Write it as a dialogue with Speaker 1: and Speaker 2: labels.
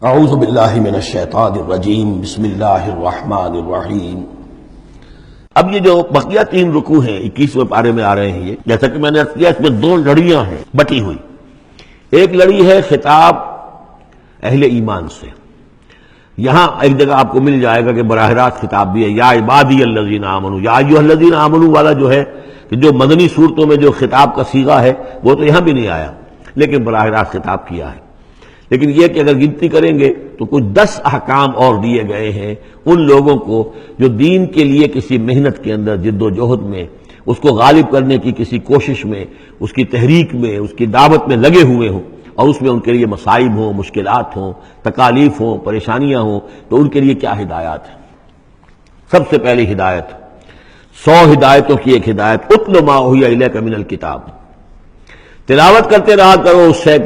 Speaker 1: اعوذ باللہ من الشیطان الرجیم بسم اللہ الرحمن الرحیم۔ اب یہ جو بقیہ 3 رکوع ہیں 21ویں پارے میں آ رہے ہیں، یہ جیسا کہ میں نے عرض کیا اس میں 2 لڑیاں ہیں بٹی ہوئی۔ ایک لڑی ہے خطاب اہل ایمان سے، یہاں ایک جگہ آپ کو مل جائے گا کہ براہ راست خطاب بھی ہے، یا عبادی الذین آمنوا، یا ایھا الذین آمنوا والا جو ہے کہ جو مدنی صورتوں میں جو خطاب کا صیغہ ہے وہ تو یہاں بھی نہیں آیا، لیکن براہ راست خطاب کیا ہے۔ لیکن یہ کہ اگر گنتی کریں گے تو کچھ 10 احکام اور دیے گئے ہیں ان لوگوں کو جو دین کے لیے کسی محنت کے اندر جد و جہد میں، اس کو غالب کرنے کی کسی کوشش میں، اس کی تحریک میں، اس کی دعوت میں لگے ہوئے ہوں، اور اس میں ان کے لیے مصائب ہوں، مشکلات ہوں، تکالیف ہوں، پریشانیاں ہوں، تو ان کے لیے کیا ہدایات ہیں۔ سب سے پہلی ہدایت 100 ہدایتوں کی ایک ہدایت، اتل ما اوحی الیک من الکتاب، تلاوت کرتے رہا کرو اس سے